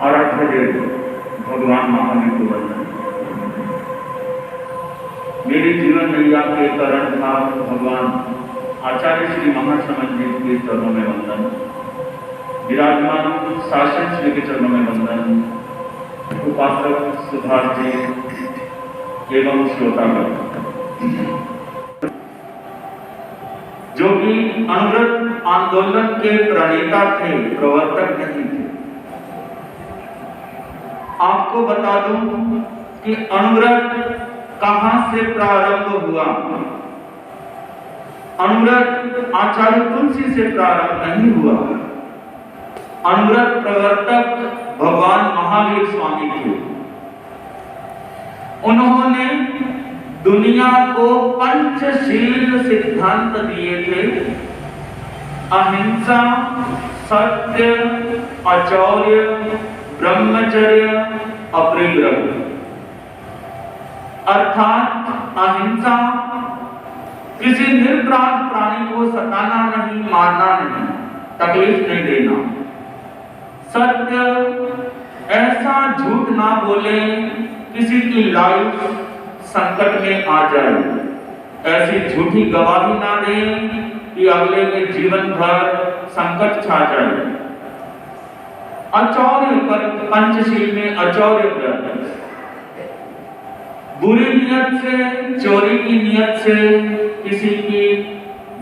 आराध्य देव भगवान महावीर को वंदन। मेरी जीवन नैया के कारण था भगवान आचार्य श्री महासमंद जी के चरणों में वंदन। विराजमान शासन श्री के चरणों में वंदन। उपासक सुभाष जी एवं श्रोतागण, जो कि अनुव्रत आंदोलन के प्रणेता थे, प्रवर्तक नहीं थे। आपको बता दूं कि अनुव्रत कहां से प्रारंभ हुआ। अनुव्रत आचार्य तुलसी से प्रारंभ नहीं हुआ। अनुव्रत प्रवर्तक भगवान महावीर स्वामी थे। उन्होंने दुनिया को पंचशील सिद्धांत दिए थे। अहिंसा, सत्य, आचौर्य, ब्रह्मचर्य, अपरिग्रह। अर्थात अहिंसा, किसी निरपराध प्राणी को सताना नहीं, मारना नहीं, तकलीफ नहीं देना। सत्य, ऐसा झूठ ना बोले किसी की लाइफ संकट में आ जाए। ऐसी झूठी गवाही ना दें कि अगले के जीवन भर संकट छा जाए। आचौर्य पर पंचशील में आचौर्य व्रत, बुरी नियत से, चोरी की नियत से किसी की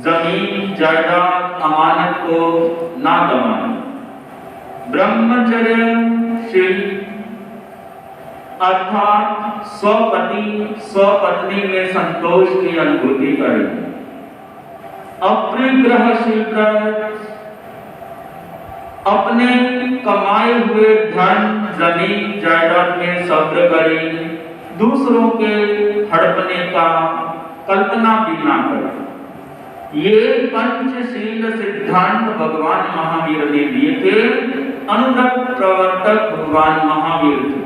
जमीन जायदाद अमानत को ना गवाएं। ब्रह्मचर्यशील अर्थात स्वपति स्वपत्नी में संतोष की अनुभूति करें। अपरिग्रहशील अपने कमाए हुए धन, जमीन, जायदाद में सब्र करें। दूसरों के हड़पने का कल्पना भी ना करें। ये पंचशील सिद्धांत भगवान महावीर ने दिए थे। अनुव्रत प्रवर्तक भगवान महावीर थे।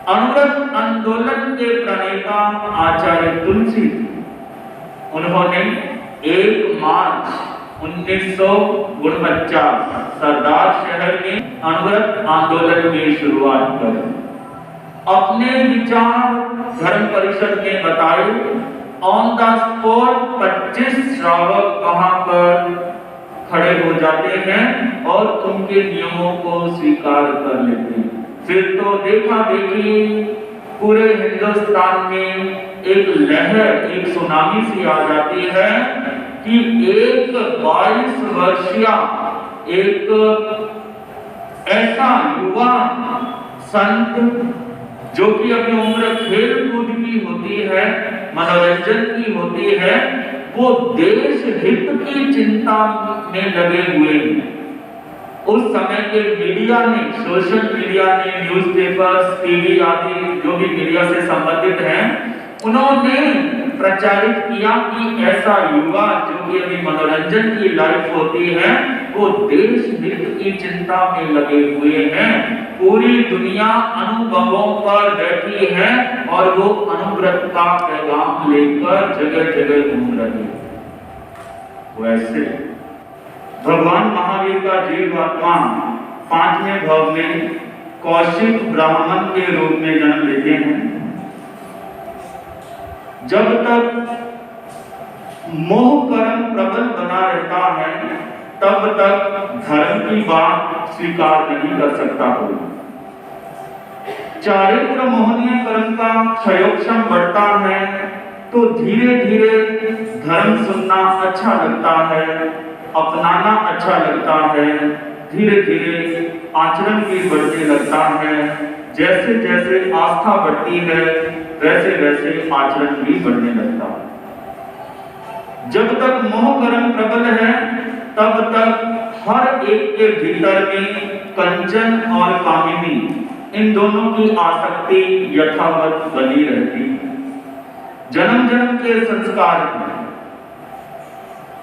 अनुव्रत आंदोलन के प्रणेता आचार्य तुलसी थे। उन्होंने 1 मार्च 1949 सरदार शहर में अनुव्रत आंदोलन की शुरुआत की। अपने विचार धर्म परिषद में बताए। ऑन द स्पॉट 25 श्रावक वहां पर खड़े हो जाते हैं और उनके नियमों को स्वीकार कर लेते हैं। फिर तो देखा देखी पूरे हिंदुस्तान में एक लहर, एक सुनामी सी आ जाती है कि एक 22 वर्षीय एक ऐसा युवा संत, जो कि अपनी उम्र खेल कूद की होती है, मनोरंजन की होती है, वो देश हित की चिंता में लगे हुए हैं। उस समय के मीडिया ने, सोशल मीडिया ने, न्यूज़पेपर्स, टीवी आदि जो भी मीडिया से संबंधित हैं, उन्होंने प्रचारित किया कि ऐसा युवा जो कि अभी मनोरंजन की लाइफ होती है, वो देश हित की चिंता में लगे हुए हैं। पूरी दुनिया अनुभवों पर बैठी है और वो अनुव्रत का पैगाम लेकर जगह जगह घूम रही है। वैसे भगवान महावीर का जीवात्मा 5वें भाव में कौशिक ब्राह्मण के रूप में जन्म लेते हैं। जब तक मोह कर्म प्रबल बना रहता है, तब तक धर्म की बात स्वीकार नहीं कर सकता कोई। चारित्र मोहनीय कर्म का क्षयोक्षम बढ़ता है तो धीरे धीरे धर्म सुनना अच्छा लगता है, अपनाना अच्छा लगता है, धीरे धीरे आचरण भी बढ़ने लगता है। जैसे जैसे आस्था बढ़ती है, वैसे वैसे आचरण भी बढ़ने लगता है। जब तक मोह कर्म प्रबल है, तब तक हर एक के भीतर में कंचन और कामिनी, इन दोनों की आसक्ति यथावत बनी रहती है। जन्म जन्म के संस्कार हैं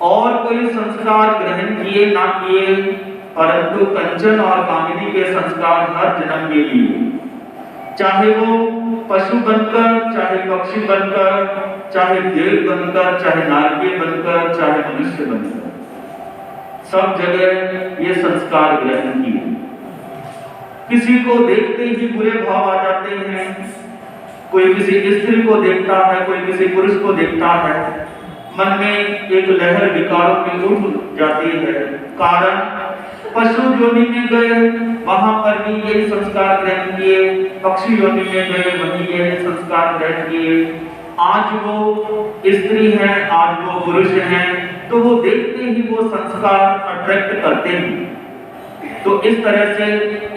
और कोई संस्कार ग्रहण किए ना किए, परंतु कंचन और कामिनी के संस्कार हर जन्म के लिए, चाहे वो पशु बनकर, चाहे पक्षी बनकर, चाहे देव बनकर, चाहे नारकीय बनकर, चाहे मनुष्य बनकर, सब जगह ये संस्कार ग्रहण किए। किसी को देखते ही बुरे भाव आ जाते हैं, कोई किसी स्त्री को देखता है, कोई किसी पुरुष को देखता है, मन में एक लहर विकारों की उठ जाती है। कारण पशु योनि में गए, वहां पर भी यही संस्कार ग्रहण किए, पक्षी योनि में गए, वहीं यही संस्कार ग्रहण किए। आज वो स्त्री है, आज वो पुरुष है, तो वो देखते ही वो संस्कार अट्रैक्ट करते हैं। तो इस तरह से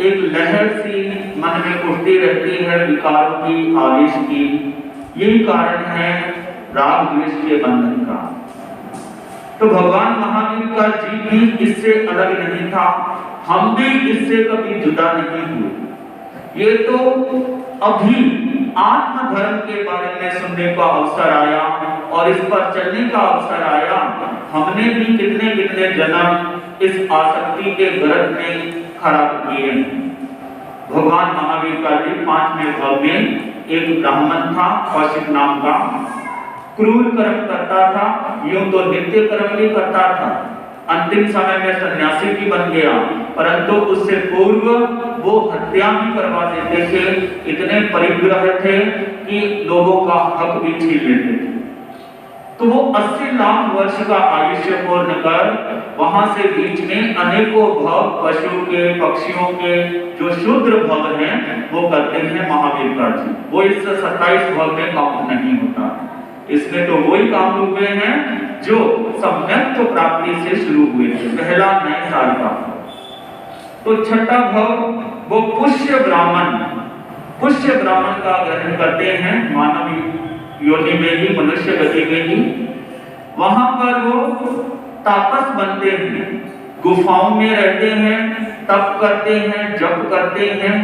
एक लहर सी मन में उठती रहती है विकारों की, आवेश की। यही कारण है राग द्वेष के बंधन का। तो भगवान महावीर का जी भी इससे अलग नहीं था, हम भी इससे कभी जुदा नहीं हुए। ये तो अभी आत्म धर्म के बारे में सुनने का अवसर आया और इस पर चलने का अवसर आया। हमने भी कितने कितने जन्म इस आसक्ति के गर्भ में खराब किए। भगवान महावीर का जी 5वें भाव में एक ब्राह्मण था, कौशिक नाम का, क्रूर कर्म करता था, यूं तो नित्य कर्म भी करता था, अंतिम समय में सन्यासी भी बन गया, परंतु उससे पूर्व वो हत्या भी करवा देते थे। इतने परिग्रह थे कि लोगों का हक भी छीन लेते थे। तो वो 80 लाख वर्ष का आयुष्य पूर्ण कर वहां से बीच में अनेकों भव, पशु के, पक्षियों के जो शूद्र भव हैं वो करते हैं महावीर का जी। वो इस 27 भव में काउंट नहीं होता। इसमें तो वही काम हुए हैं जो सम्यक्त प्राप्ति से शुरू हुए थे, पहला नए साल का। तो छठा भव वो पुष्य ब्राह्मण का ग्रहण करते हैं, मानव योनि में ही, मनुष्य गति में ही। वहां पर वो तापस बनते हैं, गुफाओं में रहते हैं, तप करते हैं, जप करते हैं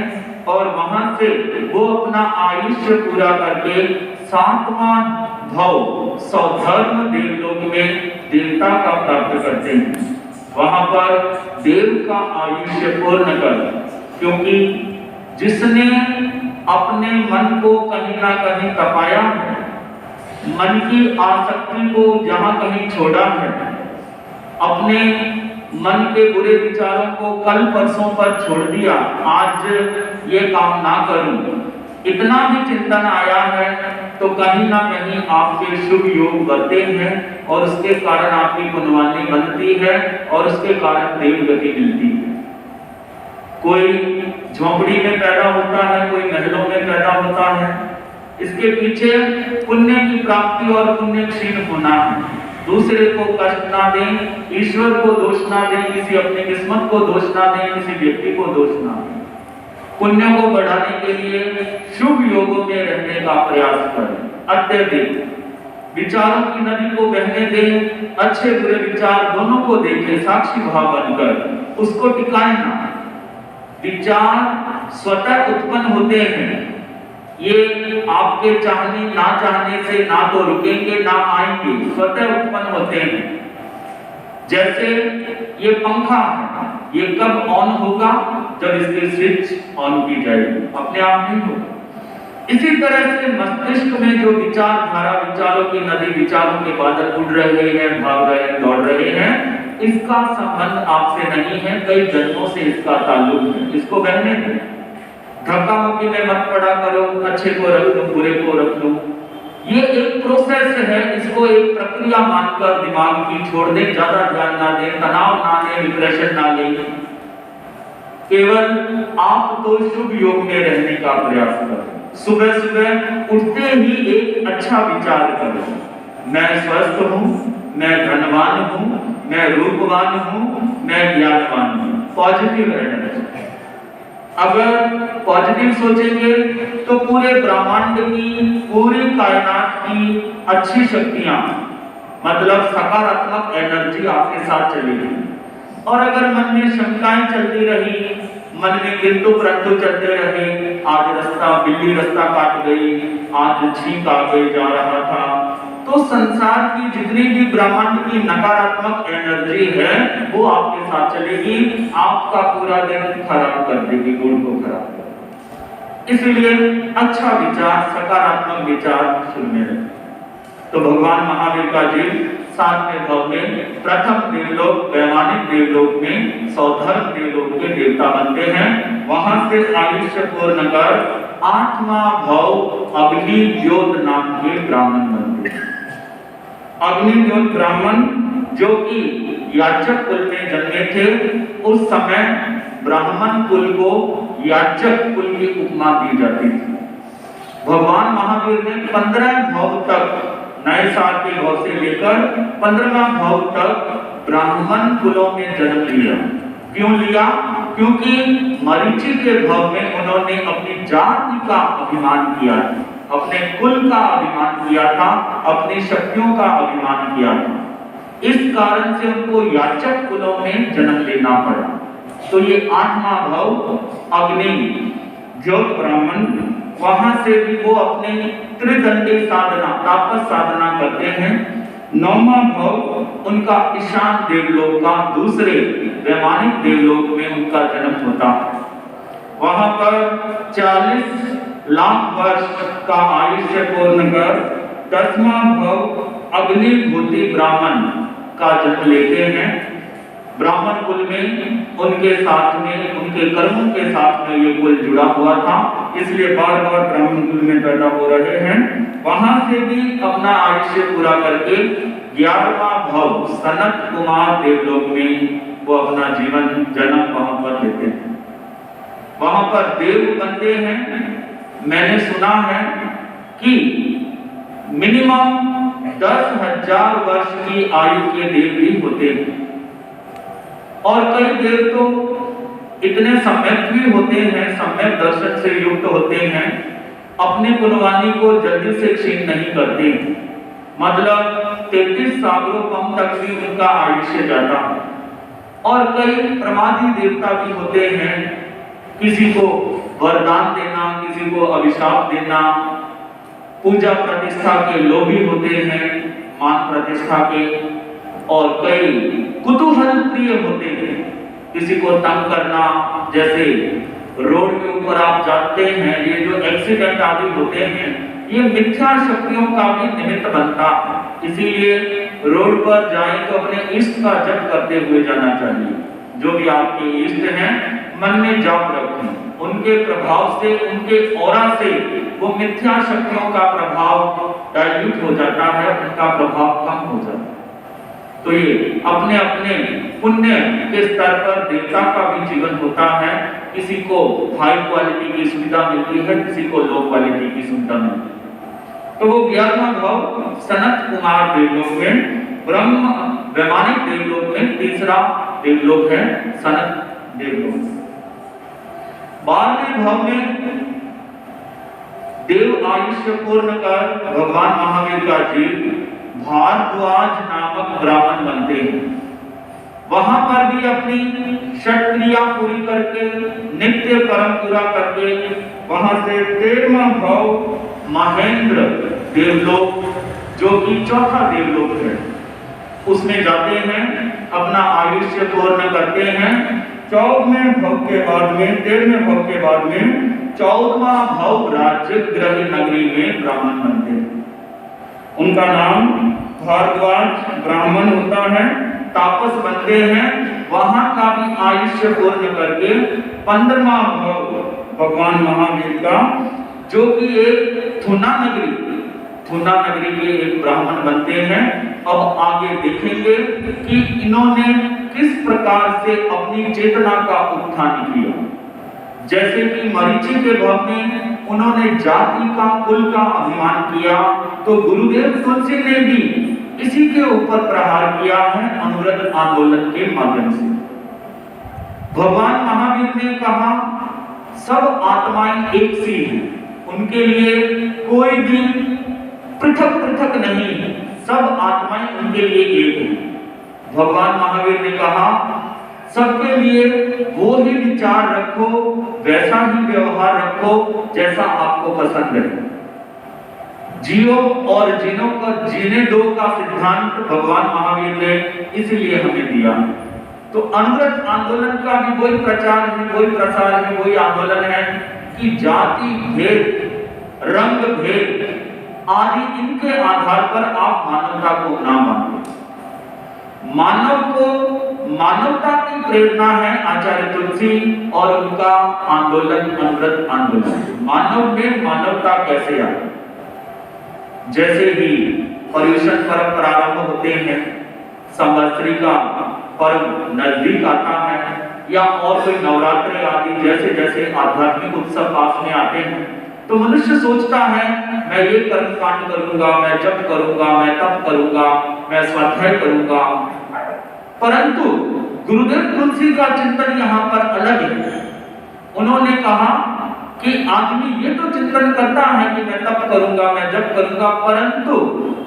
और वहां से वो अपना आयुष्य पूरा करके 7वां भव सौधर्म देवलोक में देवता का प्राप्त करते हैं। वहां पर देव का आयुष्य पूर्ण कर, क्योंकि जिसने अपने मन को कहीं ना कहीं तपाया है, मन की आसक्ति को जहां कहीं छोड़ा है, अपने मन के बुरे विचारों को कल परसों पर छोड़ दिया, आज ये काम ना करूं, इतना भी चिंतन आया है, तो कहीं ना कहीं आपके शुभ योग बनते हैं और उसके कारण आपकी पुण्यवानी बनती है और उसके कारण देव गति मिलती है। कोई झोंपड़ी में पैदा होता है, कोई महलों में पैदा होता है, इसके पीछे पुण्य की प्राप्ति और पुण्य क्षीण होना है। दूसरे को कष्ट ना दें, ईश्वर को दोष ना दें, किसी अपनी किस्मत को दोष ना दें, किसी व्यक्ति को दोष ना दें। पुण्य को बढ़ाने के लिए शुभ योगों में रहने का प्रयास करें। अत्यधिक विचारों की नदी को बहने दें, अच्छे बुरे विचार दोनों को देखें, साक्षी भाव बनकर उसको टिकाएं ना। विचार स्वतः उत्पन्न होते हैं, ये आपके चाहने ना चाहने से ना तो रुकेंगे ना आएंगे, स्वतः उत्पन्न होते हैं। जैसे ये पंखा है, ये कब ऑन होगा? जब इसकी स्विच ऑन की जाएगी, अपने आप नहीं होगा। इसी तरह से मस्तिष्क में जो विचारधारा, विचारों की नदी, विचारों के बादल उड़ रहे हैं, भाग रहे हैं, दौड़ रहे हैं, इसका संबंध आपसे नहीं है, कई जन्मों से इसका ताल्लुक है। इसको बहने दें, धक्का मुक्की में मत पड़ा करो, अच्छे को रख लो, बुरे को रख लो। ये एक प्रोसेस है, इसको एक प्रक्रिया मानकर दिमाग की छोड़ दें, ज्यादा ध्यान ना दें, तनाव ना लें, डिप्रेशन ना लें। केवल आप तो शुभ योग में रहने का प्रयास करें। सुबह सुबह उठते ही एक अच्छा विचार करो, मैं स्वस्थ हूँ, मैं धनवान हूँ, मैं रूपवान हूँ, मैं ज्ञानवान हूँ। Positive energy. अगर पॉजिटिव सोचेंगे तो पूरे ब्रह्मांड की, पूरी कायनात की अच्छी शक्तियां, मतलब सकारात्मक एनर्जी आपके साथ चलेगी। और अगर मन में शंकाएं चलती रही, मन में किंतु परंतु चलते रहे, आज बिल्ली रास्ता काट गई, आज छींक आ गई जा रहा था, तो संसार की जितनी भी ब्रह्मांड की नकारात्मक एनर्जी है वो आपके साथ चलेगी, आपका पूरा दिन खराब कर देगी, मूड को खराब कर देगी। इसलिए अच्छा विचार, सकारात्मक विचार सुनने लगे। तो भगवान महावीर का जी सातवें भाव में प्रथम देवलोक वैमानिक देवलोक में सौधर्म देवलोक के देवता बनते हैं। वहां से आयुष्य पूर्ण कर आठवां भाव अग्निज्योत नाम के ब्राह्मण बनते हैं। अग्निज्योत ब्राह्मण जो कि याचक कुल में जन्मे थे, उस समय ब्राह्मण कुल को याचक कुल की उपमा दी जाती थी। भगवान महावीर ने 15 भाव तक, नए साल के भाव से लेकर 15वां भाव तक ब्राह्मण कुलों में जन्म लिया। क्यों लिया? क्योंकि मरीचि के भाव में उन्होंने अपनी जाति का अभिमान किया, अपने कुल का अभिमान किया था, अपनी शक्तियों का अभिमान किया था। इस कारण से उनको याचक कुलों में जन्म लेना पड़ा। तो ये 8वां भाव अग्नि ज्योत ब्राह्मण, वहां से भी वो अपने त्रिदंडी साधना, तापस साधना करते हैं। 9वां भाव उनका ईशान देवलोक का दूसरे वैमानिक देवलोक में उनका जन्म होता है। वहां पर 40 लाख वर्ष का आयुष्य पूर्ण कर 10वां भाव अग्निभूति ब्राह्मण का जन्म लेते हैं। ब्राह्मण कुल में उनके साथ में, उनके कर्मों के साथ में ये कुल जुड़ा हुआ था, इसलिए बार बार ब्राह्मण कुल में पैदा हो रहे हैं। वहां से भी अपना आयुष्य पूरा करके 11वां भाव सनत कुमार देवलोक में वो अपना जीवन जन्म वहां पर लेते हैं। वहां पर देव बनते हैं। मैंने सुना है कि मिनिमम 10,000 वर्ष की आयु के देव भी होते हैं, और कई देव तो इतने सम्यक भी होते हैं, सम्यक दर्शन से युक्त होते हैं, अपने कुलवानी को जल्दी से क्षीण नहीं करते, मतलब 33 सागरों कम तक भी उनका आयुष्य जाता है। और कई प्रमादी देवता भी होते हैं, किसी को वरदान देना, किसी को अभिशाप देना, पूजा प्रतिष्ठा के लोभी होते हैं, मान प्रतिष्ठा के, और कई कुतूहल प्रिय होते हैं, किसी को तंग करना। जैसे रोड के ऊपर आप जाते हैं, ये जो एक्सीडेंट आदि होते हैं, ये मिथ्या शक्तियों का भी निमित्त बनता है। इसीलिए रोड पर जाएं तो अपने इष्ट का जप करते हुए जाना चाहिए। जो भी आपके इष्ट हैं, मन में जाप रखें, उनके प्रभाव से, उनके ऑरा से वो मिथ्या शक्तियों का प्रभाव डाइल्यूट हो जाता है, उनका प्रभाव कम हो जाता है। तो ये अपने अपने पुण्य के स्तर पर देवता का भी जीवन होता है। किसी को हाई क्वालिटी की सुविधा मिलती है, किसी को लो क्वालिटी की सुविधा मिलती है। तो वो 11वां भाव सनत कुमार देवलोक में, ब्रह्म वैमानिक देवलोक में तीसरा देवलोक है सनत देवलोक। 12वें भाव में देव आयुष्य पूर्ण कर भगवान महावीर का जीव भारद्वाज नामक ब्राह्मण बनते हैं। वहां पर भी अपनी षट्क्रिया पूरी करके, नित्य कर्म पूरा करके, वहां से 13वां भाव महेंद्र देवलोक, जो कि चौथा देवलोक है, उसमें जाते हैं, अपना आयुष्य पूर्ण करते हैं। 14वें भाव के बाद में, 13वें भाव के बाद में 14वां भाव राजगृह नगरी में ब्राह्मण बनते हैं। उनका नाम भारद्वाज ब्राह्मण होता है, तापस बनते हैं। वहां का भी आयुष्य पूर्ण करके 15वां भाव भगवान महावीर का, जो कि एक थुना नगरी के एक ब्राह्मण बनते हैं। अब आगे देखेंगे कि इन्होंने किस प्रकार से अपनी चेतना का उत्थान किया। जैसे कि मरीचि के भाव में उन्होंने जाति का, कुल का अभिमान किया, तो गुरुदेव तुलसी ने भी इसी के ऊपर प्रहार किया है अनुव्रत आंदोलन के माध्यम से। भगवान महावीर ने कहा सब आत्माएं एक सी हैं, उनके लिए कोई भी पृथक पृथक नहीं है, सब आत्माएं उनके लिए एक हैं। भगवान महावीर ने कहा सबके लिए वो ही विचार रखो, वैसा ही व्यवहार रखो जैसा आपको पसंद है। जियो और जिनो का जीने दो का सिद्धांत भगवान महावीर ने इसलिए हमें दिया। तो अनुव्रत आंदोलन का भी वही प्रचार है, वही प्रसार है, वही आंदोलन है कि जाति भेद, रंग भेद आदि इनके आधार पर आप मानवता को ना मानो। मानव को मानवता की प्रेरणा है आचार्य तुलसी और उनका आंदोलन अनवरत आंदोलन। मानव में मानवता कैसे आई? जैसे ही पर्युषण पर्व प्रारंभ होते हैं, संवत्सरी का पर्व नजदीक आता है, या और कोई नवरात्रि आदि जैसे जैसे आध्यात्मिक उत्सव पास में आते हैं, तो मनुष्य सोचता है मैं ये कर्म कांड करूंगा, मैं जप करूंगा, मैं तप करूंगा, मैं स्वाध्याय करूंगा। परंतु गुरुदेव तुलसी का चिंतन यहाँ पर अलग है। उन्होंने कहा कि आदमी ये तो चिंतन करता है कि मैं तप करूंगा, मैं जप करूंगा, परंतु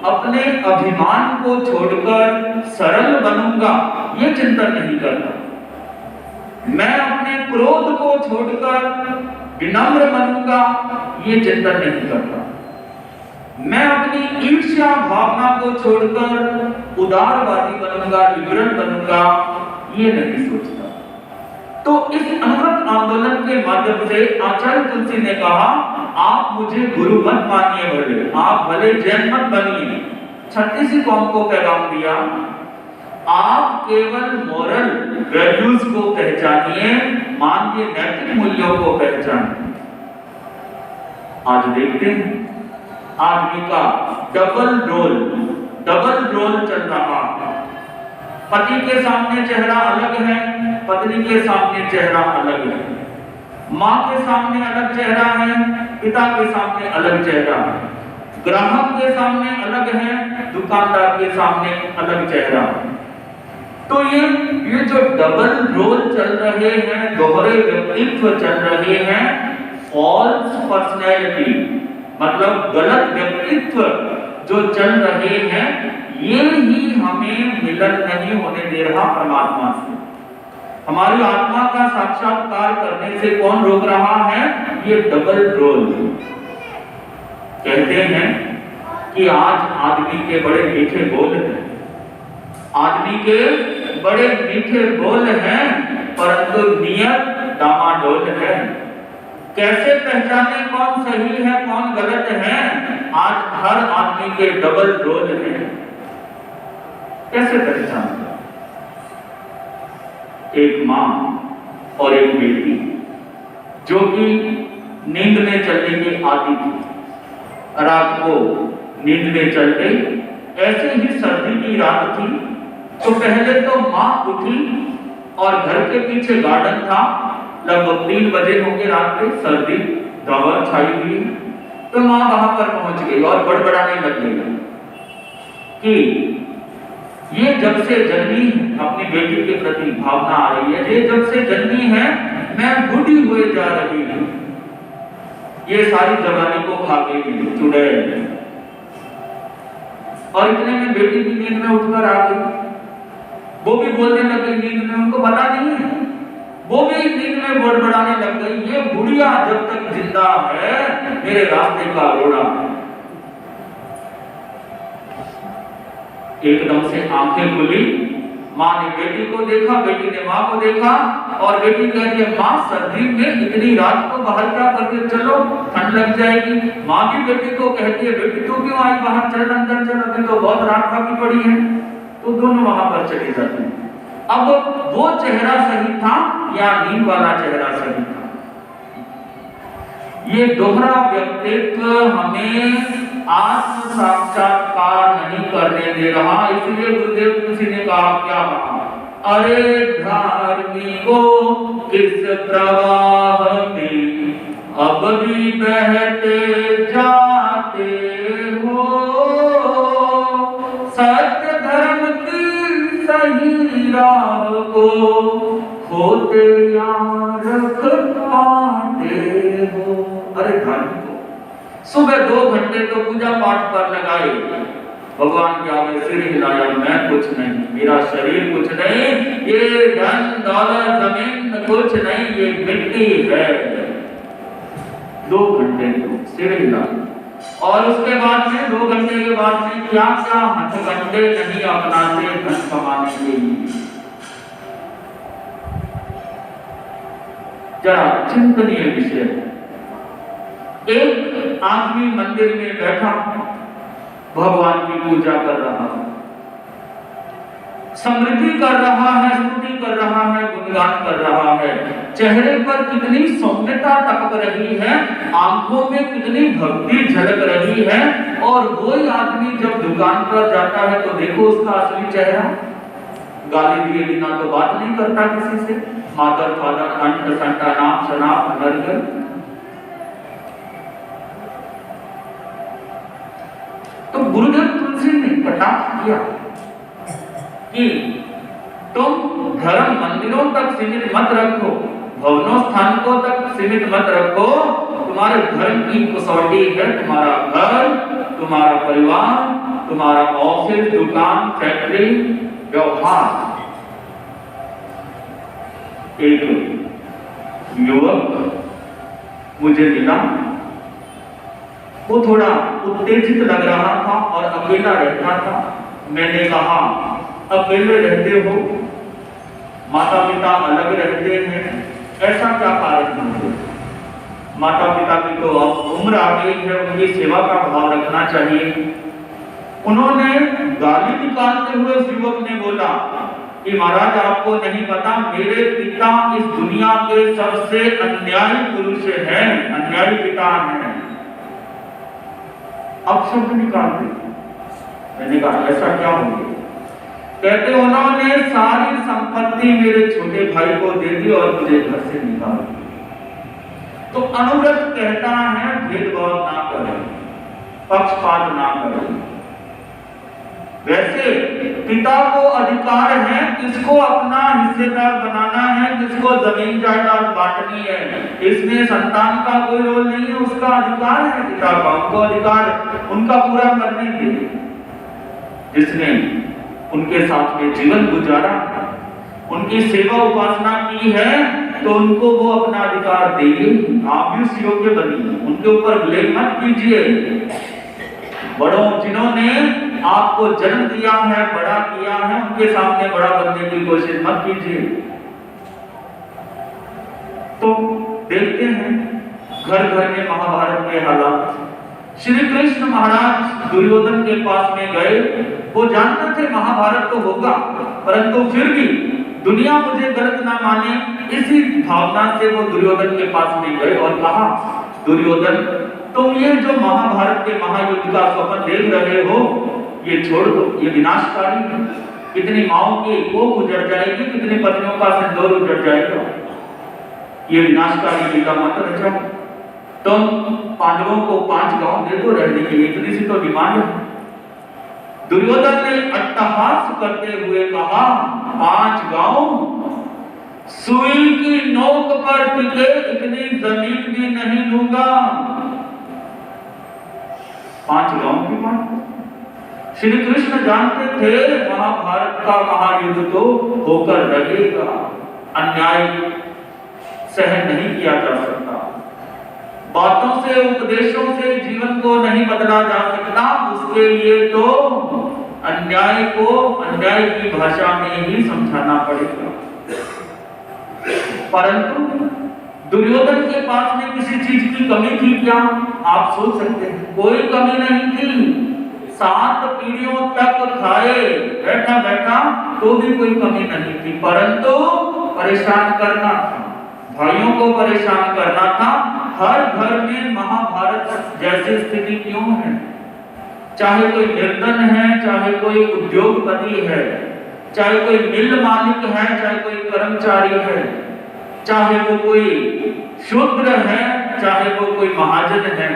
अपने अभिमान को छोड़कर सरल बनूंगा, ये चिंतन नहीं करता। मैं अपने क्रोध को छोड़कर विनम्र बनूंगा, ये चिंतन नहीं करता। मैं अपनी ईर्ष्या भावना को छोड़कर उदारवादी बनूंगा, लिबरल बनूंगा, ये नहीं सोचता। तो इस अनवरत आंदोलन के माध्यम से आचार्य तुलसी ने कहा आप मुझे गुरु मत मानिए, भले आप भले जैन मत बनिए। 36 कौम को पैगाम दिया, आप केवल मोरल वैल्यूज को पहचानिए, मानवीय नैतिक मूल्यों को पहचानिए। आज देखते हैं आदमी का डबल रोल चल रहा है। पति के सामने चेहरा अलग है, पत्नी के सामने चेहरा अलग है, माँ के सामने अलग चेहरा है, पिता के सामने अलग चेहरा है, ग्राहक के सामने अलग है, दुकानदार के सामने अलग चेहरा है। तो ये जो डबल रोल चल रहे हैं, दोहरे व्यक्तित्व चल रहे हैं, फॉल्स पर्सनैलिटी मतलब गलत व्यक्तित्व जो चल रहे हैं, ये ही हमें मिलन नहीं होने दे रहा परमात्मा से। हमारी आत्मा का साक्षात्कार करने से कौन रोक रहा है? ये डबल रोल। कहते हैं कि आज आदमी के बड़े मीठे बोल हैं, आदमी के बड़े मीठे बोल हैं, परंतु नियत डामाडोल है। कैसे पहचाने कौन सही है कौन गलत है? आज हर आदमी के डबल रोल है। कैसे पहचाने? एक माँ और एक बेटी जो कि नींद में चलने की आदि थी, रात को नींद में चल गई। ऐसे ही सर्दी की रात थी, तो पहले तो माँ उठी और घर के पीछे गार्डन था, लगभग 3 बजे होंगे रात के, सर्दी धवल छाई हुई, तो माँ वहां पर पहुंच गई और बड़बड़ाने लग गई कि ये जब से जन्मी अपनी बेटी के प्रति भावना आ रही है, ये जब से जन्मी है मैं बूढ़ी हुए जा रही हूं, ये सारी जवानी को खा गई चुड़ैल। और इतने में बेटी की नींद में उठकर आ गई, वो भी बोलने लगी नींद में, उनको पता नहीं है, वो भी नींद में बड़बड़ाने लग गई, ये बुढ़िया जब तक जिंदा है मेरे रास्ते का रोड़ा है। एकदम से आंखें खुली, माँ ने बेटी को देखा, बेटी ने माँ को देखा, और बेटी कहती है माँ सर्दी में इतनी रात को बाहर क्या करके, चलो ठंड लग जाएगी। माँ भी बेटी को कहती है बेटी तू क्यों आई बाहर, चल अंदर चल, अभी तो बहुत रात बाकी पड़ी है। तो दोनों वहां पर चली जाती हैं। अब वो चेहरा सही था या नींद वाला चेहरा सही था? ये दोहरा व्यक्तित्व हमें आत्म साक्षात्कार नहीं करने दे रहा। इसलिए गुरुदेव तुलसी ने कहा, क्या कहा? अरे धार्मिको किस प्रवाह में अब भी बहते जाते हो, सत्य धर्म की सही राह को खोते या रख पाते हो। अरे धार्मिको, सुबह 2 घंटे तो पूजा पाठ पर लगाए, भगवान के आगे सिर हिलाया, मैं कुछ नहीं, मेरा शरीर कुछ नहीं, ये धन दौलत जमीन कुछ नहीं, ये मिट्टी है। 2 घंटे तो सिर हिलाया, और उसके बाद में 2 घंटे के बाद में क्या क्या हथकंडे नहीं अपनाते धन कमाने के लिए। जरा चिंतनीय विषय है। एक आदमी मंदिर में बैठा भगवान की पूजा कर रहा, समृद्धि कर रहा है, स्तुति कर रहा है, गुणगान कर रहा है। चेहरे पर कितनी सौम्यता टपक रही है, आंखों में कितनी भक्ति झलक रही है। और वही आदमी जब दुकान पर जाता है तो देखो उसका असली चेहरा, गाली दिए बिना तो बात नहीं करता किसी से, मादर फादर अंट संटा नाम शनाप नरगल। तो गुरुदेव तुलसी ने कटाक्ष किया कि तुम धर्म मंदिरों तक सीमित मत रखो, भवनों स्थानकों तक सीमित मत रखो। तुम्हारे धर्म की कसौटी है तुम्हारा घर, तुम्हारा परिवार, तुम्हारा ऑफिस, दुकान, फैक्ट्री, व्यवहार। एक युवक मुझे मिला, वो थोड़ा उत्तेजित लग रहा था और अकेला रहता था। मैंने कहा, अकेले रहते हो, माता पिता अलग रहते हैं, ऐसा क्या कारण है? माता पिता की तो अब उम्र आ गई है, उनकी सेवा का भाव रखना चाहिए। उन्होंने गाली निकालते हुए उस युवक ने बोला कि महाराज आपको नहीं पता, मेरे पिता इस दुनिया के सबसे अन्यायी पुरुष हैं, अन्यायी पिता हैं। अब शब्द निकालते। मैंने कहा ऐसा क्या हो गया? कहते उन्होंने सारी संपत्ति मेरे छोटे भाई को दे दी और मुझे घर से निकाल दिया। तो अनुव्रत कहता है भेदभाव ना करें, पक्षपात ना करें। वैसे पिता को अधिकार है किसको अपना हिस्सेदार बनाना है, किसको जमीन जायदाद बांटनी है, इसमें संतान का कोई रोल नहीं है, उसका अधिकार है पिता का, उनको अधिकार उनका पूरा करने के लिए। जिसने उनके साथ में जीवन गुजारा, उनकी सेवा उपासना की है, तो उनको वो अपना अधिकार देंगे। आप भी उस योग्य बनिए, उनके ऊपर ब्लेम मत कीजिए। बड़ों जिन्होंने आपको जन्म दिया है, बड़ा किया है, उनके सामने बड़ा बनने की कोशिश मत कीजिए। तो देखते हैं घर घर में महाभारत के हालात। श्री कृष्ण महाराज दुर्योधन के पास में गए, वो जानते थे महाभारत तो होगा, परंतु फिर भी दुनिया मुझे गलत ना माने, इसी भावना से वो दुर्योधन के पास में गए और कहा, दुर्योधन तुम ये जो महाभारत के महायुद्ध का स्वप्न देख रहे हो, ये छोड़ दो, ये विनाशकारी है। कितनी माओं की कोख उजड़ जाएगी, कितनी पत्नियों का सिंदूर उजड़ जाएगा, ये विनाशकारी लीला मत रचो। तुम पांडवों को 5 गांव दे दो रहने के लिए, इतनी सी तो डिमांड है। दुर्योधन ने अट्टहास करते हुए कहा, 5 गांव सुई की नोक पर टिके इतनी जमीन भी नहीं दूंगा। 5 गांव की बात। श्री कृष्ण जानते थे महाभारत का महायुद्ध तो होकर रहेगा, अन्याय सहन नहीं किया जा सकता, बातों से उपदेशों से जीवन को नहीं बदला जा सकता, उसके लिए तो अन्याय को अन्याय की भाषा में ही समझाना पड़ेगा। परंतु दुर्योधन के पास में किसी चीज की कमी थी क्या? आप सोच सकते हैं, कोई कमी नहीं थी। 7 पीढ़ियों तक खाए बैठा बैठा तो भी कोई कमी नहीं थी, परंतु परेशान करना था, भाइयों को परेशान करना था। हर घर में महाभारत जैसी स्थिति क्यों है? चाहे कोई निर्धन है, चाहे कोई उद्योगपति है, चाहे कोई मिल मालिक है, चाहे कोई कर्मचारी है, चाहे वो कोई शूद्र है, चाहे वो कोई महाजन है,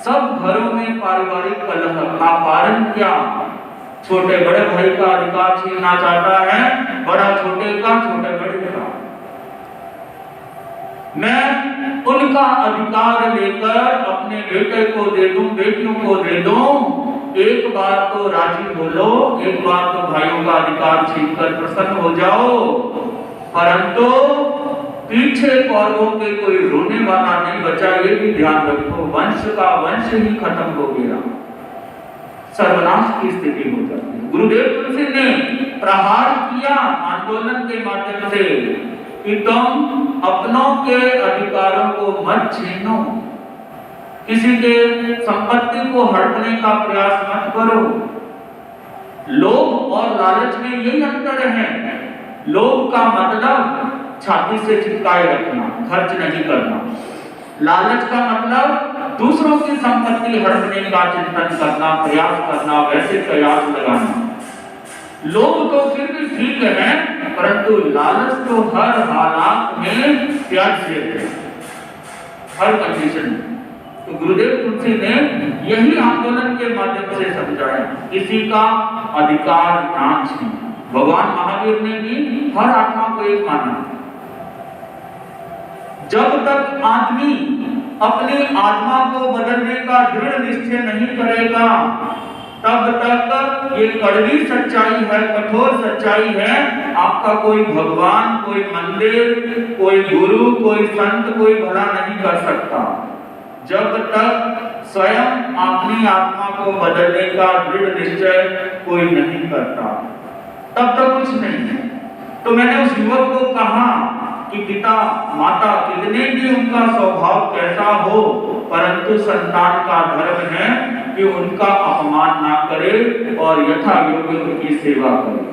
सब घरों में पारिवारिक कलह का कारण क्या? छोटे बड़े भाई का अधिकार छीनना चाहता है, बड़ा छोटे का, छोटे बड़े का। मैं उनका अधिकार लेकर अपने बेटे को दे दूं, बेटियों को दे दूं, एक बार तो राजी हो लो, एक बार तो भाइयों का अधिकार छीनकर प्रसन्न हो जाओ। परंतु पीछे कौरवों के कोई रोने वाला नहीं बचा, ये भी ध्यान रखो। वंश का वंश ही खत्म हो गया, सर्वनाश की स्थिति हो जाती है। गुरुदेव तुलसी ने प्रहार किया आंदोलन के माध्यम से कि तुम अपनों के अधिकारों को मत छीनो, किसी के संपत्ति को हड़पने का प्रयास मत करो। लोभ और लालच में यही अंतर है। लोभ का मतलब छाती से चिपकाए रखना, खर्च नहीं करना। लालच का मतलब दूसरों की संपत्ति हड़पने का चिंतन करना, प्रयास करना, वैसे प्रयास लगाना। लोभ तो फिर भी ठीक है, परंतु लालच तो हर हालात में त्याज्य है, हर कंडीशन में। तो गुरुदेव तुलसी ने यही आंदोलन के माध्यम से समझाया, किसी का अधिकार ना छीने। भगवान महावीर ने भी हर आत्मा को एक माना। जब तक आदमी अपनी आत्मा को बदलने का दृढ़ निश्चय नहीं करेगा, तब तक ये कड़वी सच्चाई है, कठोर सच्चाई है, आपका कोई भगवान, कोई मंदिर, कोई गुरु, कोई संत कोई भला नहीं कर सकता। जब तक स्वयं अपनी आत्मा को बदलने का दृढ़ निश्चय कोई नहीं करता, तब तक कुछ नहीं है। तो मैंने उस युवक को कहा कि पिता माता कितने भी उनका स्वभाव कैसा हो, परंतु संतान का धर्म है कि उनका अपमान ना करे और यथा योग्य उनकी सेवा करे।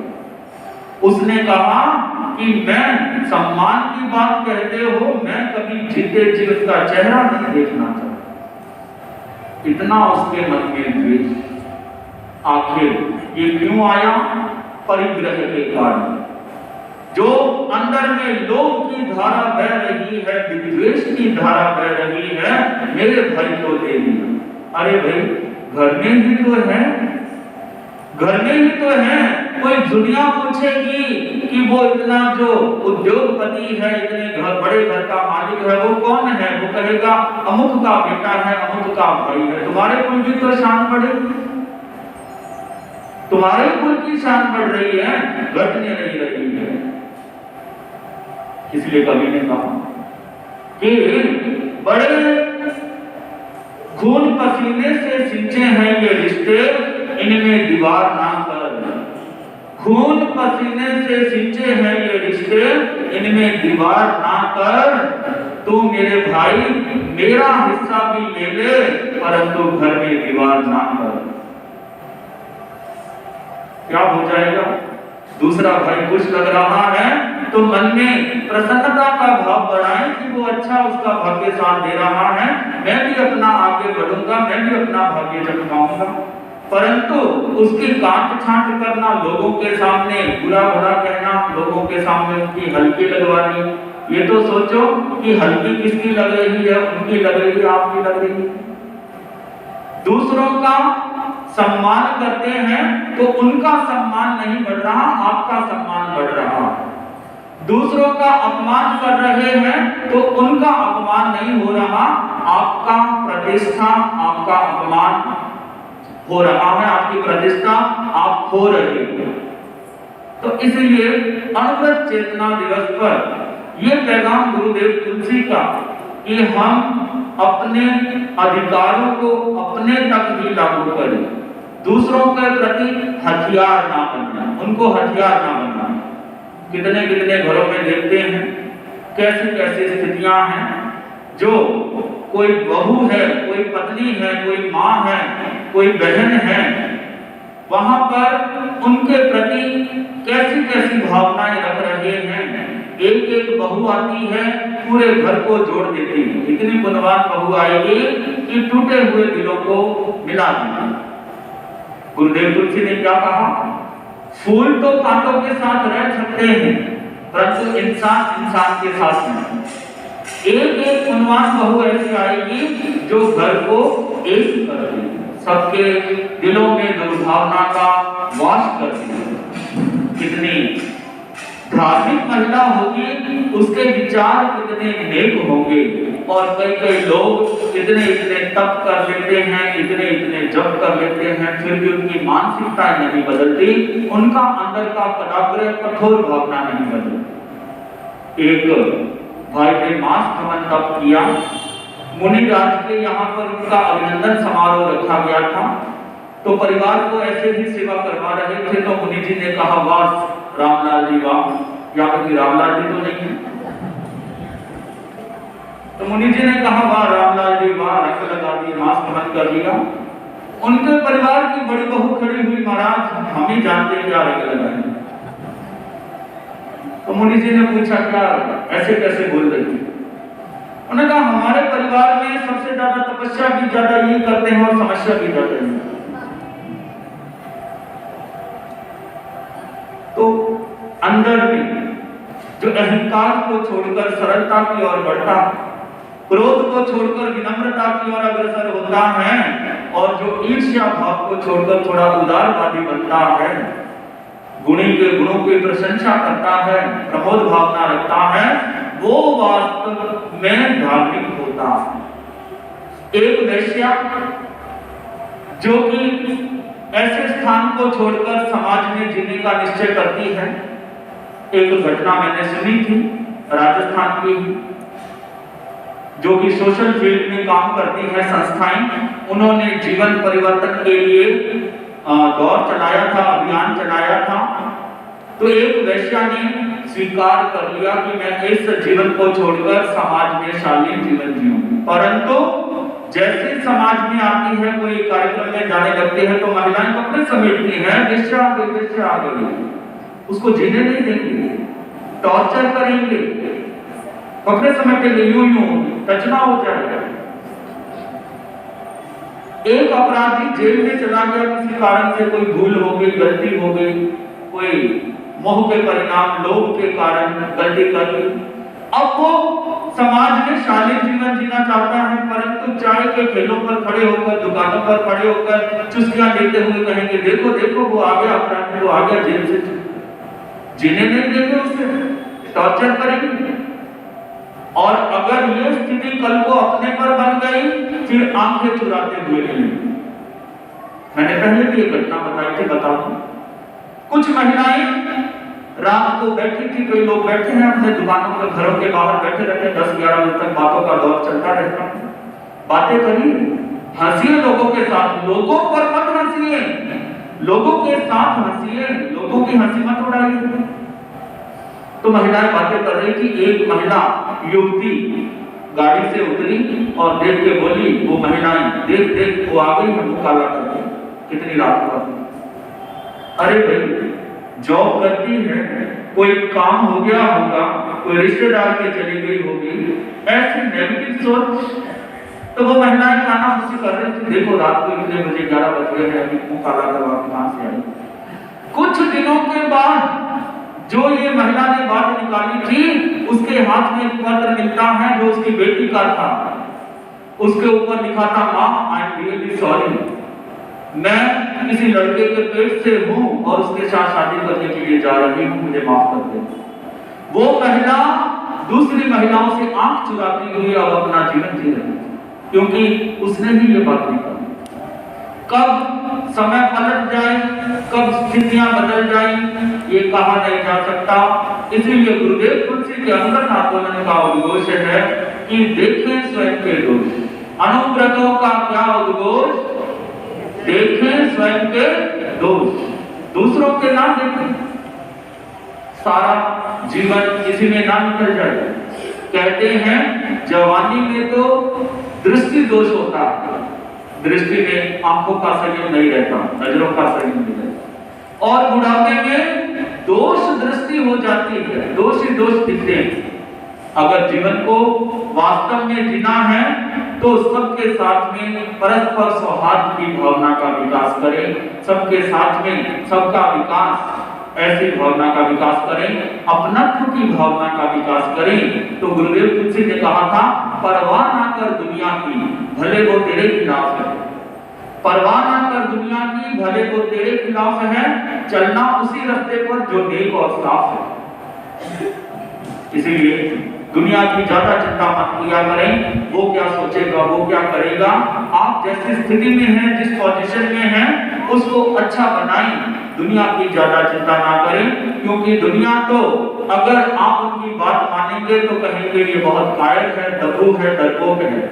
उसने कहा कि मैं सम्मान की बात कहते हो, मैं कभी जीते जी उसका चेहरा नहीं देखना चाहता। इतना उसके मन में द्वेष। आखिर ये क्यों आया? परिग्रह के कारण। जो अंदर में लोभ की धारा बह रही है, विद्वेष की धारा बह रही है, मेरे भाई को दे दिया। अरे भाई, घर में ही तो है, घर में ही तो है। कोई दुनिया पूछेगी कि वो इतना जो उद्योगपति है, इतने बड़े घर का मालिक है, वो कौन है? वो कहेगा अमुक का बेटा है, अमुक का भाई है। तुम्हारे कुल की तो शान बढ़े, तुम्हारे कुल की शान बढ़ रही है, घटने नहीं रही है। इसलिए कवि ने कहा कि बड़े खून पसीने से सिंचे हैं ये रिश्ते, इनमें दीवार ना कर। खून पसीने से सिंचे हैं ये रिश्ते, इनमें दीवार ना कर। तू मेरे भाई मेरा हिस्सा भी ले ले, परंतु घर में दीवार ना कर। क्या हो जाएगा? दूसरा भाई खुश लग रहा है तो मन में प्रसन्नता का भाव बढ़ाएं कि वो अच्छा, उसका भाग्य साथ दे रहा है, मैं भी अपना आगे बढ़ूंगा, मैं भी अपना भाग्य चमकाऊंगा। परंतु उसकी काट छांट करना, लोगों के सामने बुरा भला कहना, लोगों के सामने उसकी हल्की लगवानी, ये तो सोचो कि हल्की किसकी लग रही है, उनकी लग रही है, आपकी लग रही है। दूसरों का सम्मान करते हैं तो उनका सम्मान नहीं बढ़ रहा, आपका सम्मान बढ़ रहा। दूसरों का अपमान कर रहे हैं तो उनका अपमान नहीं हो रहा, आपका प्रतिष्ठा, आपका अपमान हो रहा है, आपकी प्रतिष्ठा आप खो रहे हो। तो इसलिए अणुव्रत चेतना दिवस पर यह पैगाम गुरुदेव तुलसी का कि हम अपने अधिकारों को अपने तक ही लागू करें, दूसरों के प्रति हथियार ना बनना, उनको हथियार ना बनना। कितने कितने घरों में देखते हैं कैसी कैसी स्थितियां हैं, जो कोई बहू है, कोई पत्नी है, कोई माँ है, कोई बहन है, वहां पर उनके प्रति कैसी कैसी भावनाएं रख रहे हैं। एक एक बहू आती है, पूरे घर को जोड़ देती है। इतनी गुणवान बहू आएगी कि टूटे हुए दिलों को मिला देगी। गुरुदेव तुलसी ने क्या कहा? फूल तो कांटों के साथ रह सकते हैं, परंतु इंसान इंसान के साथ नहीं। एक एक गुणवान बहू ऐसी आएगी जो घर को एक कर देगी, सबके दिलों में दुर्भावना का वास कर देगी। कितनी धार्मिक महिला होगी, उसके विचार कितने नेक होंगे। और कई कई लोग इतने इतने तप कर लेते हैं, इतने इतने जप कर लेते हैं, फिर भी उनकी मानसिकता नहीं बदलती, उनका अंदर का कटाग्रह कठोर भावना नहीं बदलती। एक भाई ने मास खमन तप किया, मुनि राज के यहाँ पर उनका अभिनंदन समारोह रखा गया था। तो परिवार को ऐसे ही सेवा करवा रहे थे, तो मुनि जी ने कहा, वाह रामलाल जी वाह, यहाँ पर रामलाल जी तो नहीं है। तो मुनि जी ने कहा, वाह रामलाल जी वाह, रंग लगा दिए, मास्क बंद कर दिया। उनके परिवार की बड़ी बहू खड़ी हुई, महाराज हम ही जानते क्या आग लगाए। तो मुनि जी ने पूछा क्या ऐसे कैसे बोल रही थी? उन्होंने कहा हमारे परिवार में सबसे ज्यादा तपस्या भी ज्यादा ये करते हैं और समस्या भी ज्यादा है। तो अंदर में जो अहंकार को छोड़कर सरलता की ओर बढ़ता, क्रोध को छोड़कर विनम्रता की ओर अग्रसर होता है, और जो ईर्ष्या भाव को छोड़कर थोड़ा उदारवादी बनता है, गुणी के गुणों की प्रशंसा करता है, प्रमोद भावना रखता है, वो वास्तव में धार्मिक होता है। एक वैश्या जो कि ऐसे स्थान को छोड़कर समाज में जीने का निश्चय करती है, एक घटना मैंने सुनी थी राजस्थान की, जो कि सोशल फील्ड में काम करती है संस्थाएं, उन्होंने जीवन परिवर्तन के लिए दौर चलाया था, अभियान चलाया था। तो एक वैश्या ने स्वीकार कर लिया कि मैं इस जीवन को छोड़कर समाज में शालीन जीवन जीऊंगी, परंतु जैसे समाज में आती है, कोई कार्यक्रम में जाने लगती है, तो महिलाएं कपड़े समेटती हैं, वेश्या आ गई, उसको जीने नहीं देंगे, टॉर्चर करेंगे, कपड़े समेटेंगे, यूं टचना हो जाएगा। एक अपराधी जेल में चला गया, किसी कारण से कोई भूल हो गई, गलती हो गई, कोई मोह के परिणाम, लोभ के कारण गलती कर ली। अब वो समाज में शालीन जीवन जीना चाहता है, परंतु चाय के ठेलों पर खड़े होकर, दुकानों पर खड़े होकर चुस्कियां लेते हुए कहेंगे देखो देखो वो आ गया अपराधी, वो आ गया जेल से, जीने नहीं देंगे, उसे टॉर्चर करेंगे। और अगर ये स्थिति कल को अपने पर बन गई, फिर आंखें चुराते हुए मिलेंगे। मैंने पहले भी एक घटना बताई थी, बताऊं। कुछ महिलाएं रात को बैठी थी, कई लोग बैठे हैं अपने दुकानों पर, घरों के बाहर बैठे रहते, 10-11 बजे तक बातों का दौर चलता रहता है। बातें करिए, हंसिए लोगों के साथ, लोगों पर मत हंसिए, लोगों के साथ हंसिए, लोगों की हंसी मत उड़ाइए। तो महिलाएं बातें कर रही थी। एक महिला युवती गाड़ी से उतरी और देख के बोली, वो महिलाएं देख देख वो आ गई है मुंह काला करके, कितनी रात को। अरे भाई जॉब करती है, कोई काम हो गया होगा, कोई रिश्तेदार के चली गई होगी, ऐसी नेगेटिव सोच। तो वो महिलाएं खाना खुशी कर रही थी, देखो रात को इतने बजे 11 बज गए हैं, अभी मुंह काला करवा के कहां से आई। कुछ दिनों के बाद जो ये महिला ने बात निकाली थी, उसके हाथ में एक पत्र मिलता है जो उसकी बेटी का था। उसके ऊपर लिखा था, माँ आई एम रियली सॉरी, मैं किसी लड़के के पेट से हूं और उसके साथ शादी करने के लिए जा रही हूं, मुझे माफ कर दे। वो महिला दूसरी महिलाओं से आंख चुराती हुई अब अपना जीवन जी रही, क्योंकि उसने ही ये बात निकाली। कब समय पलट जाए, कब स्थितियां बदल जाए, ये कहा नहीं जा सकता। इसलिए गुरुदेव तुलसी के अनुगत आंदोलन का उद्घोष है कि देखें स्वयं के दोष, अनुव्रतों का क्या उद्घोष, देखें स्वयं के दोष, दूसरों के ना देखें, सारा जीवन इसी में ना निकल जाए। कहते हैं जवानी में तो दृष्टि दोष होता है, दृष्टि में आंखों का संयम नहीं रहता, नजरों का संयम नहीं रहता, और बुढ़ापे में दोष दृष्टि हो जाती है, दोष ही दोष दिखते हैं। अगर जीवन को वास्तव में जीना है तो सबके साथ में परस्पर सौहार्द की भावना का विकास करें, सबके साथ में सबका विकास, ऐसी भावना का विकास करें, अपनत्व की भावना का विकास करें। तो गुरुदेव तुलसी ने कहा था, परवाह ना कर दुनिया की, भले वो तेरे खिलाफ है, परवाह ना कर दुनिया की, भले वो तेरे खिलाफ है, चलना उसी रास्ते पर जो नेक और साफ है। इसीलिए दुनिया की ज्यादा चिंता मत किया करें, वो क्या सोचेगा, वो क्या करेगा। आप जैसी स्थिति में हैं, जिस पोजीशन में हैं, उसको अच्छा बनाएं, दुनिया की ज्यादा चिंता ना करें, क्योंकि दुनिया तो अगर आप उनकी बात मानेंगे तो कहेंगे ये बहुत कायर है, दबू है, डरपोक है,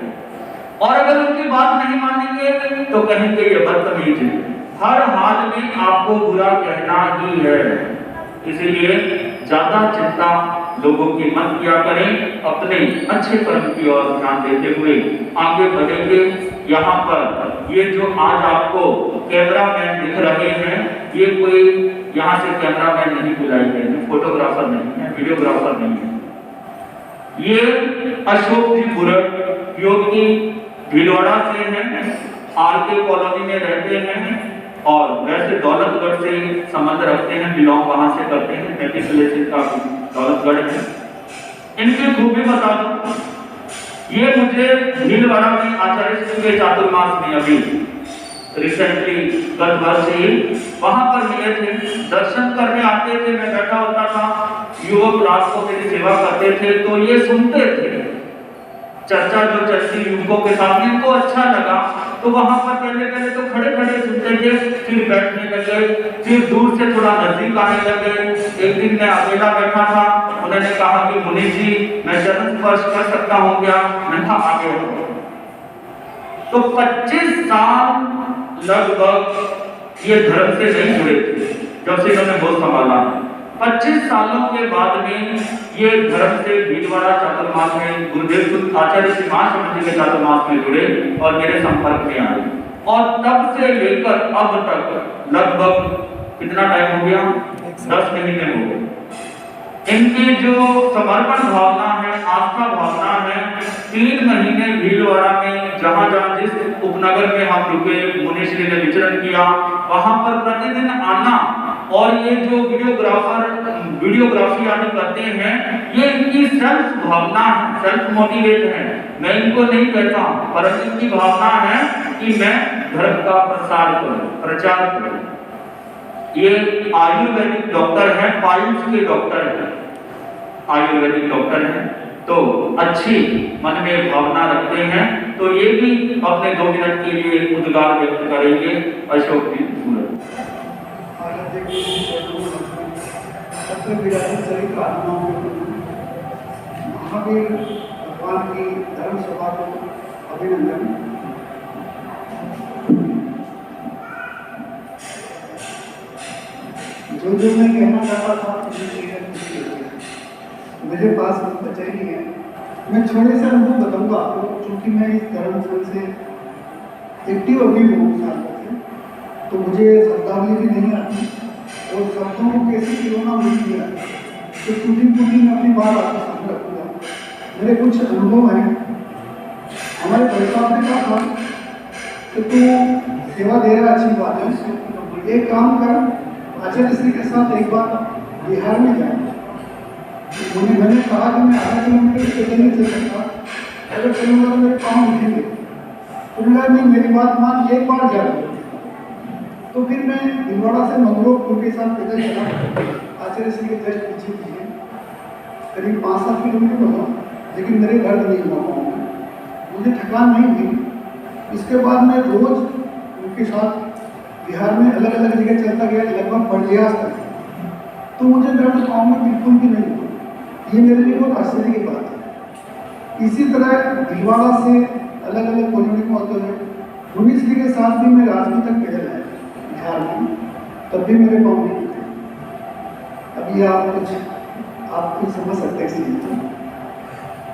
और अगर उनकी बात नहीं मानेंगे तो कहेंगे ये बदतमीज है। हर हाल में आपको बुरा कहना ही है। इसीलिए ज्यादा चिंता लोगों की मत किया करें, अपने अच्छे कर्म की ओर ध्यान देते हुए आगे बढ़ेंगे। यहाँ पर ये जो आज आपको कैमरामैन दिख रहे हैं, ये कोई यहाँ से कैमरामैन नहीं बुलाए गए हैं, फोटोग्राफर नहीं है, वीडियोग्राफर नहीं है। ये अशोक जी बुरक योगी भीलवाड़ा से हैं, आरके कॉलोनी में रहते हैं और वैसे दौलतगढ़ से संबंध रखते हैं, बिलोंग वहां से करते हैं, मेट्रिकुलेशन का दौलतगढ़ है। इनकी खूबी बता दूं, ये मुझे भीलवाड़ा में आचार्य श्री के चातुर्मास में अभी रिसेंटली गत वर्ष ही वहां पर मिले थे, दर्शन करने आते थे। मैं बैठा होता था, युवक रात को मेरी सेवा करते थे, तो ये सुनते थे चर्चा जो चलती युवकों के साथ, इनको अच्छा लगा तो वहां पर पहले तो खड़े खड़े सुनते थे, फिर बैठने लगे, फिर दूर से थोड़ा नजदीक आने लगे। एक दिन मैं अकेला बैठा था, उन्होंने कहा कि मुनि जी मैं चरण स्पर्श कर सकता हूँ क्या? मैं कहा आगे हो। तो 25 साल लगभग ये धर्म से नहीं जुड़े थे, जब से इन्होंने बहुत संभाला। 25 सालों के बाद में ये धर्म से भीलवाड़ा चातुर्मास में गुरुदेव आचार्य श्री महाशय के चातुर्मास में जुड़े और मेरे संपर्क में आए, और तब से लेकर अब तक लगभग कितना टाइम हो गया? 10 महीने हो गए। इनकी जो समर्पण भावना है, आस्था भावना है, 3 महीने भीलवाड़ा में जहां जहां जिस उपनगर में हम रुके, मुनिश्री ने विचरण किया, वहां पर प्रतिदिन आना, और ये जो वीडियोग्राफी आदि करते हैं, ये इनकी सेल्फ भावना है, सेल्फ मोटिवेट है। मैं इनको नहीं कहता, परंतु इनकी भावना है कि मैं धर्म का प्रसार करूं, प्रचार करूं। ये आयुर्वेदिक डॉक्टर हैं, पाइल्स के डॉक्टर हैं, आयुर्वेदिक डॉक्टर हैं, तो अच्छी मन में भावना रखते हैं। तो ये भी अपने 2 मिनट के लिए उद्गार व्यक्त करेंगे। अशोक जी सूरज। महावीर भगवान की धर्म सभा को अभिनंदन। जो मैं कहना चाहता था मेरे पास बचा ही नहीं है। मैं थोड़े से अनुभव बताऊंगा आपको, क्योंकि मैं इस धर्म से एक्टिव अभी हूँ सालों से, तो मुझे शब्दावली भी नहीं आती और शब्दों को कैसे खिलौना नहीं दिया, तो टूटी मैं अपनी बात आपके सामने रखूंगा। मेरे कुछ अनुभव हैं। हमारे भाई साहब ने कहा था कि तू सेवा दे रहा, अच्छी बात है, एक काम कर, आचार्य श्री के साथ एक बार बिहार में जाए। मैंने कहा कि मैं आधा किलोमीटर पैदल नहीं चल सकता, अगर चलूंगा तो मेरे पाँव उठेंगे। उन्होंने नहीं, मेरी बात मान, एक बार जा। तो फिर मैं भीलवाड़ा से मंगलोर उनके साथ पैदल चला, आचार्य श्री के जस्ट पीछे करीब 5-7 किलोमीटर होगा, लेकिन मेरे दर्द नहीं हुआ पाँव में, मुझे थकान नहीं हुई। इसके बाद मैं रोज उनके साथ बिहार में अलग अलग जगह चलता गया, लगभग बलियास तक, तो मुझे दर्द पाँव में बिल्कुल भी नहीं हुआ। ये मेरे लिए बहुत आश्चर्य की बात है। इसी तरह भीलवाड़ा से अलग अलग कॉलोनी में होते हुए मुनिश्री के साथ भी मैं राजगीर तक पैदल आया बिहार में, तब भी मेरे पाँव नहीं थे। अभी आप कुछ समझ सकते हैं। इसलिए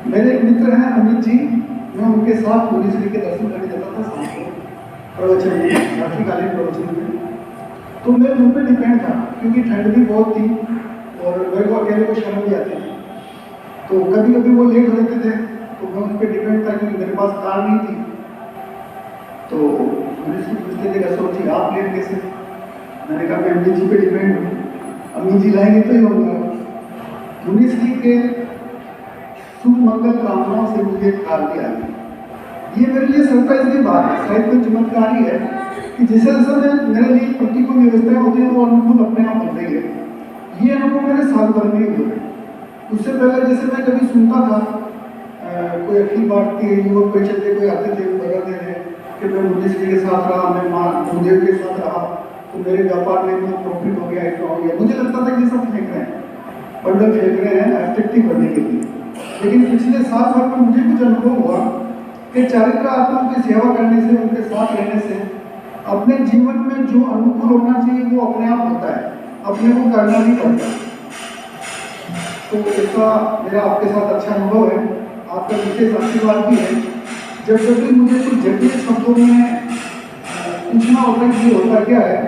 मेरे एक मित्र हैं अमित जी, मैं उनके साथ मुनिश्री के दर्शन करने जाता था शाम को प्रवचन में, रात्रिकालीन प्रवचन में। तो मैं उन पर डिपेंड था, क्योंकि ठंड भी बहुत थी और मेरे को अकेले को शर्म भी आती थी। तो कभी कभी वो लेट होते थे, तो मैं उन पर डिपेंड था, क्योंकि मेरे पास कार नहीं थी। तो मुनिश्री पूछते थे अशोक जी आप लेट कैसे? मैंने कहा मैं अमित जी पे डिपेंड हूँ, अमित जी लाएंगे तो ही होगा। मुनिश्री के शुभ मंगल कामनाओं से मुझे कार भी आ गई। ये मेरे लिए सरप्राइज की बात है, शायद कोई चमत्कारी है कि जैसे जैसे मेरे लिए प्रतिकूल व्यवस्थाएं होती है वो अनुकूल अपने आप बन रही है। ये अनुभव मेरे साल भर में ही हुए। उससे पहले जैसे मैं कभी सुनता था कोई अखिल भारतीय युवक परिषद के कोई आते थे, बताते थे कि मैं मुनिश्री के साथ रहा, मैं माँ गुरुदेव के साथ रहा, तो मेरे व्यापार में इतना प्रॉफिट हो गया, इतना हो गया। मुझे लगता था कि सब फेंक रहे हैं, बंडल फेंक रहे हैं एट्रैक्टिव करने के लिए। लेकिन पिछले साल भर में मुझे कुछ अनुभव हुआ कि चारित्र आत्माओं की सेवा करने से, उनके साथ रहने से अपने जीवन में जो अनुकूल होना चाहिए वो अपने आप होता है, अपने को करना नहीं पड़ता। तो ऐसा मेरा आपके साथ अच्छा अनुभव है, आपका विशेष आशीर्वाद भी है। जब जब भी मुझे कुछ जटिल शब्दों में पूछना होता है कि होता क्या है,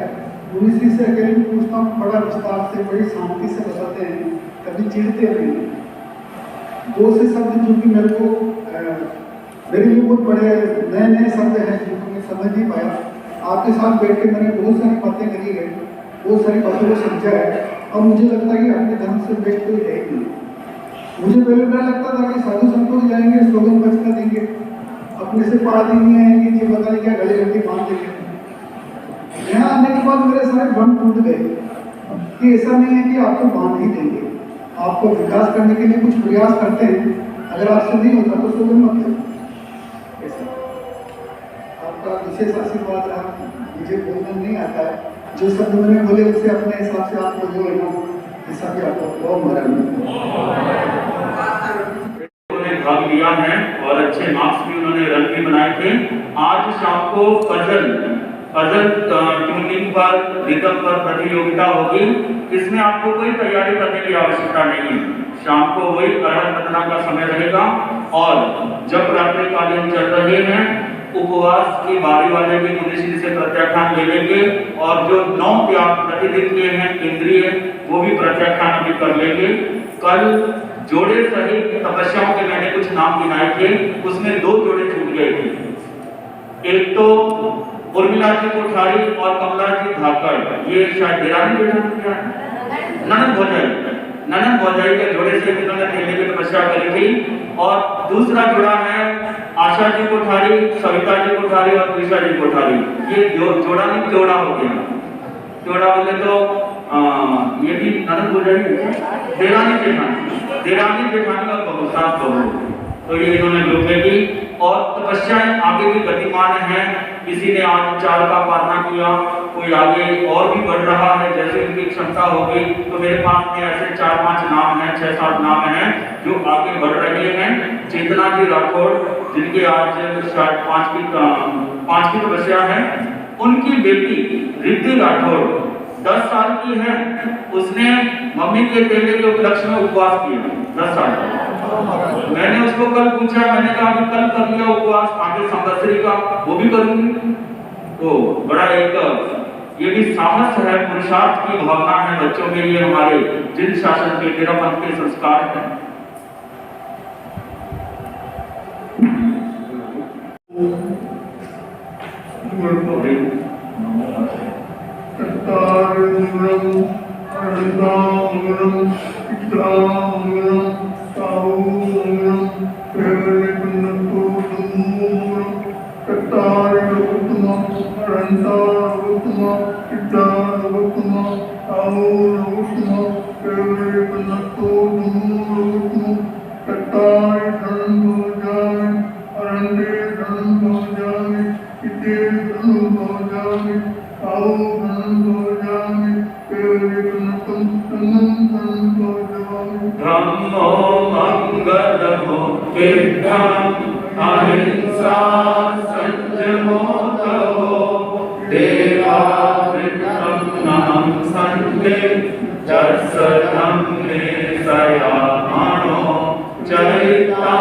मुनिश्री से अकेले में पूछता हूँ, बड़ा विस्तार से बड़ी शांति से बताते हैं, कभी चिढ़ते नहीं। वो से शब्द जो कि मेरे को मेरे लिए बहुत बड़े नए नए शब्द हैं जिनको मैं समझ नहीं पाया। आपके साथ बैठ के मैंने बहुत सारी बातें करी है, बहुत सारी बातों को समझा है, और मुझे लगता है कि अपने धर्म से बेस्ट कोई है ही नहीं। मुझे पहले पहले लगता था कि साधु संतों से जाएंगे, स्लोगन बचना देंगे, अपने से पढ़ा देंगे कि ये पता नहीं क्या गले घंटी बांध देंगे। यहाँ आने के बाद मेरे सारे भ्रम टूट गए कि ऐसा नहीं है कि आपको बांध ही देंगे, आपको विकास करने के लिए कुछ प्रयास करते हैं, अगर आपसे नहीं होता तो स्लोगन मत करो। आपका विशेष आशीर्वाद रहा, मुझे बोलना नहीं आता है, जो शब्द मैंने बोले उससे अपने हिसाब से आपको जो है ना, ऐसा भी आपको बहुत मरा भाग लिया है और अच्छे मार्क्स भी उन्होंने रन भी बनाए थे। आज शाम को पजल ट्यूनिंग पर, रिदम पर प्रतियोगिता होगी। इसमें आपको कोई तैयारी करने की आवश्यकता नहीं है। शाम को वही अरहर बदना का समय रहेगा और जब रात्रिकालीन चल रहे हैं, उपवास की बारी वाले भी मुनिश्री से प्रत्याख्यान ले लेंगे और जो 9 त्याग प्रतिदिन के हैं इंद्रिय, वो भी प्रत्याख्यान अभी कर लेंगे। कल जोड़े सहित तपस्याओं के मैंने कुछ नाम गिनाए थे, उसमें 2 जोड़े छूट गए थे। एक तो उर्मिला जी कोठारी और कमला जी धाकड़, ये शायद देरानी जेठानी ननद भौजाई के जोड़े से इन्होंने खेलने की तपस्या करी थी। और दूसरा जोड़ा है आशा जी कोठारी, सविता जी कोठारी और कृष्णा जी कोठारी। ये जोड़ा नहीं जोड़ा हो गया। जोड़ा बोले तो ये भी ननद भौजाई देरानी जेठानी और बहू सास बहू, तो ये इन्होंने ग्रुप में की। और तपस्याएं आगे भी गतिमान हैं। किसी ने आज 4 का पारना किया, कोई आगे और भी बढ़ रहा है, जैसे उनकी क्षमता होगी। तो मेरे पास में ऐसे 4-5 नाम हैं, 6-7 नाम हैं जो आगे बढ़ रहे हैं। चेतना जी राठौड़, जिनकी आज शायद 5 की तपस्या है, उनकी बेटी रिद्धि राठौड़ 10 साल की है। उसने मम्मी के तेले के उपलक्ष्य में उपवास किया 10 साल। मैंने उसको कल पूछा, मैंने कहा कि कल कर लिया उपवास, आगे संवत्सरी का वो भी करूंगी। तो बड़ा एक ये भी साहस है, पुरुषार्थ की भावना है बच्चों में। ये हमारे जिन शासन के तेरापंथ के संस्कार हैं। धम्मो मंगलमो विद्याम अहिंसा संयमो तपो देवा विक्रम नाम संते जत्सतं मे सयामानो चरिता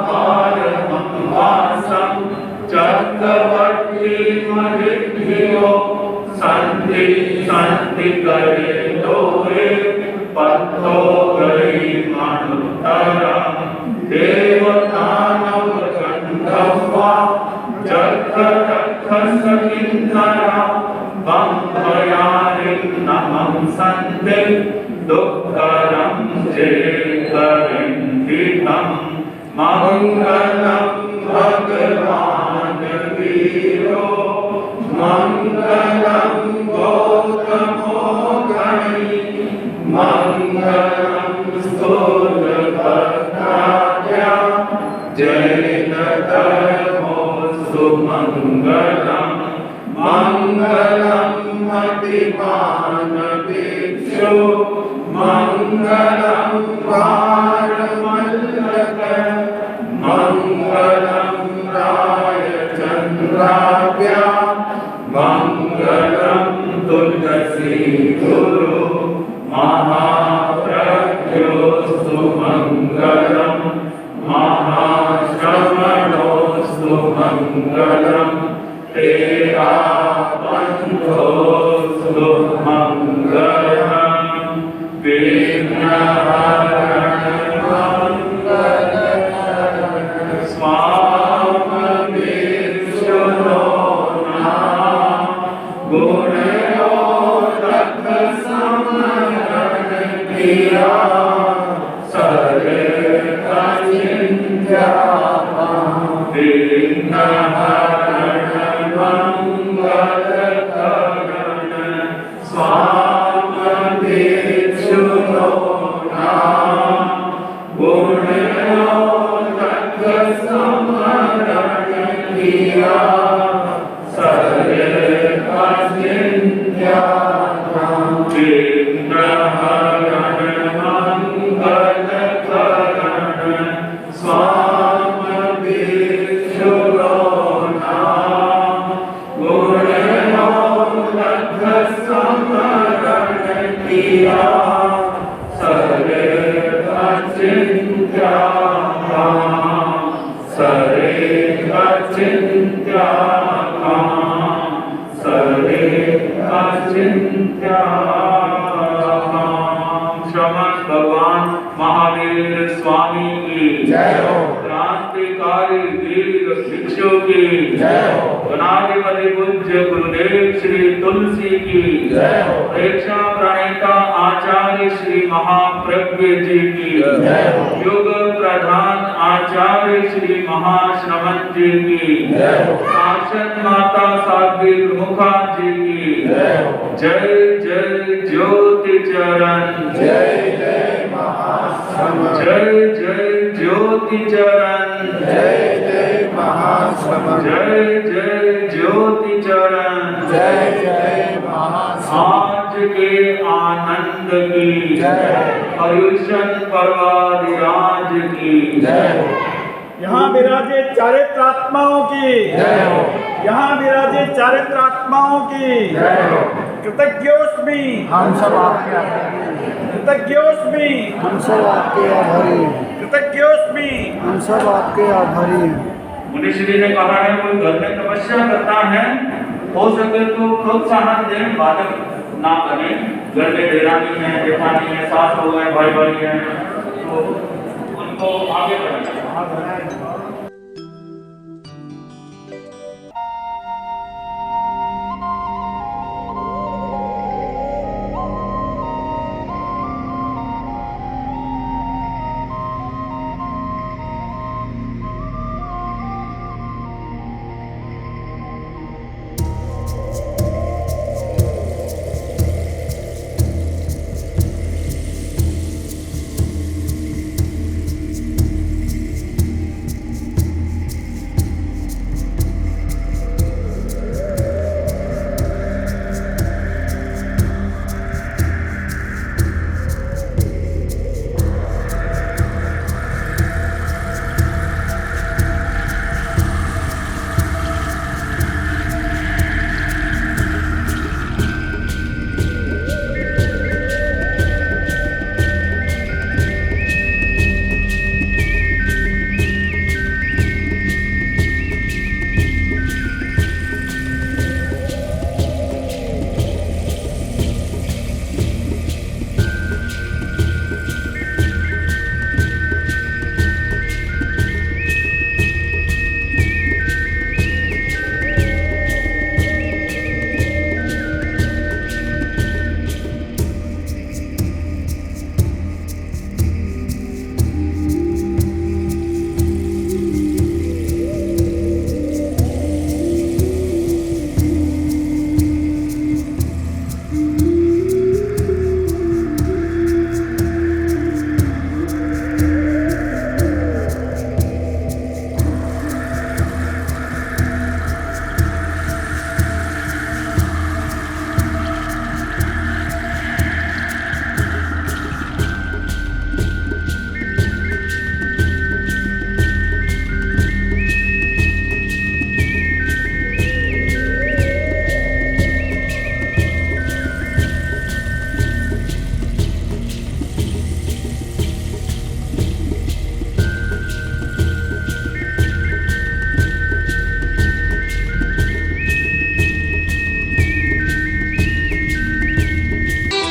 भारमं वासं चक्रवर्ती मरिद्धियो संति संति करे दोहे पत्तो गई मनुतरा देवतानव गंधर्वा जगतखसकिन्नरा बंधयानि नमं संते दुःखरं जेकरिन्दितं मंगलं भगवान् वीरो मंगलं गौतमो गणी मंगलं स्थूलभद्राज्ञा जैन धर्मो सुमंगलं मंगलं मतिमान भिक्षु मंगलं भारमल्लक मंगलं रायचन्द्राभ्या मंगलं तुलसी गुरु महाप्रज्ञो महावीर स्वामी की जय हो। क्रांतिकारी वीर भिक्षु की जय हो। गणाधिपति पूज्य गुरुदेव श्री तुलसी की जय हो। प्रेक्षा प्रणेता आचार्य श्री महाप्रज्ञ जी की जय हो। युग प्रधान आचार्य श्री महाश्रवण जी की जय हो। शासन माता साध्वी प्रमुखा जी की जय हो। जय जय ज्योति चरण जय जय महाश्रमण। जय जय ज्योति चरण जय जय महाश्रमण। जय जय ज्योति चरण जय जय महाश्रमण। आज के आनंद की जय। पर्युषण पर्वाधिराज की जय हो। यहाँ विराजे चारित्रात्माओं की जय हो। यहाँ विराजे चारित्रात्माओं की जय हो। कृतज्ञोस्मि हम सब आपके आभारी हैं। कृतज्ञोस्मि हम सब आपके आभारी हैं। कृतज्ञोस्मि हम सब आपके आभारी हैं। मुनिश्री ने कहा है कोई घर में तपस्या करता है हो सके तो प्रोत्साहन दें, बाधक ना बने। घर में देरानी है, जेठानी है, सास हो गए, भाई भाई है, तो उनको आगे बढ़ाएं।